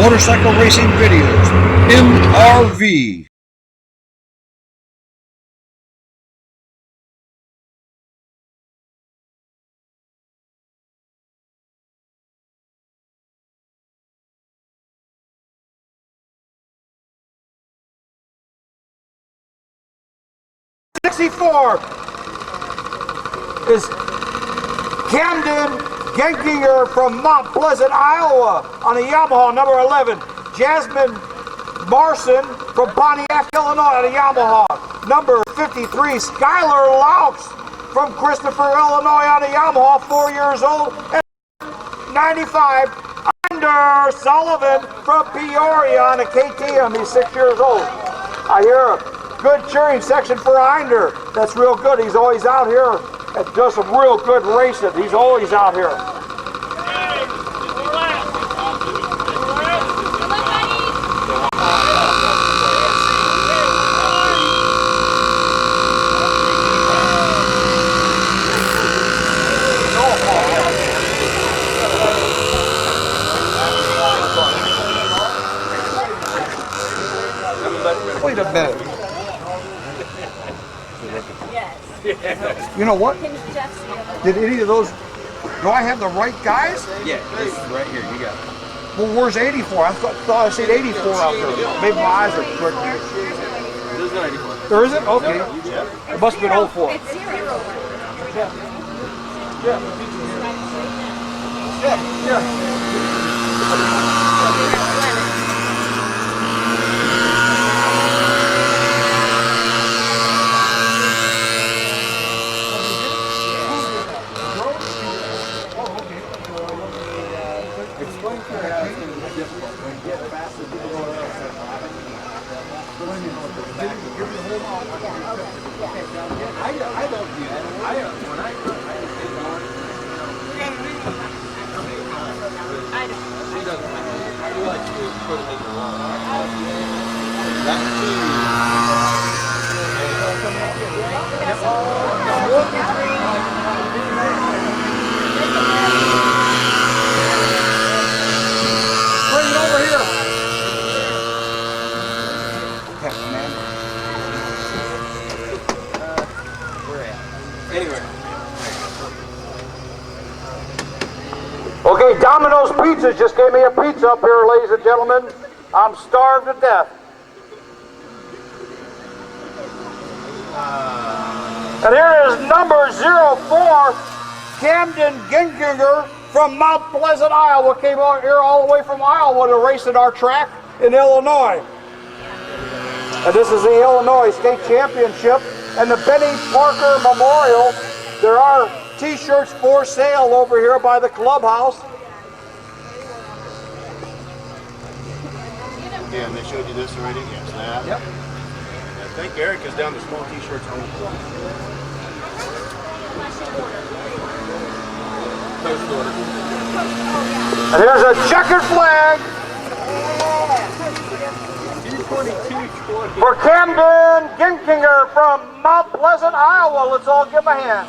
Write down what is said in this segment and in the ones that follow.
Motorcycle Racing Videos, MRV. '64 is Camden Genkinger from Mount Pleasant, Iowa on a Yamaha number 11. Jasmine Marcin from Pontiac, Illinois on a Yamaha number 53. Skyler Loucks from Christopher, Illinois on a Yamaha, 4 years old. And 95, Einder Sullivan from Peoria on a KTM, he's 6 years old. I hear a good cheering section for Einder. That's real good. He's always out here and does some real good racing. He's always out here. Wait a minute. You know what? Did any of those, do I have the right guys? Yeah, it's right here, you got it. Well, where's 84? I thought I said 84 out there. Maybe my eyes are tricked. There's no 84. There isn't? Okay. It must have been 04. It's 0. Yeah. Bring it over here. Anyway. Okay, Domino's Pizzas just gave me a pizza up here, ladies and gentlemen. I'm starved to death. And here is number 04, Camden Genkinger from Mount Pleasant, Iowa. Came out here all the way from Iowa to race at our track in Illinois. And this is the Illinois State Championship and the Benny Parker Memorial. There are t-shirts for sale over here by the clubhouse. Yeah, and they showed you this already? Yes, that. Yep. I think Eric is down the small t-shirts home. And here's a checkered flag for Camden Genkinger from Mount Pleasant, Iowa. Let's all give him a hand.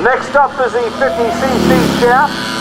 Next up is the 50cc shaft.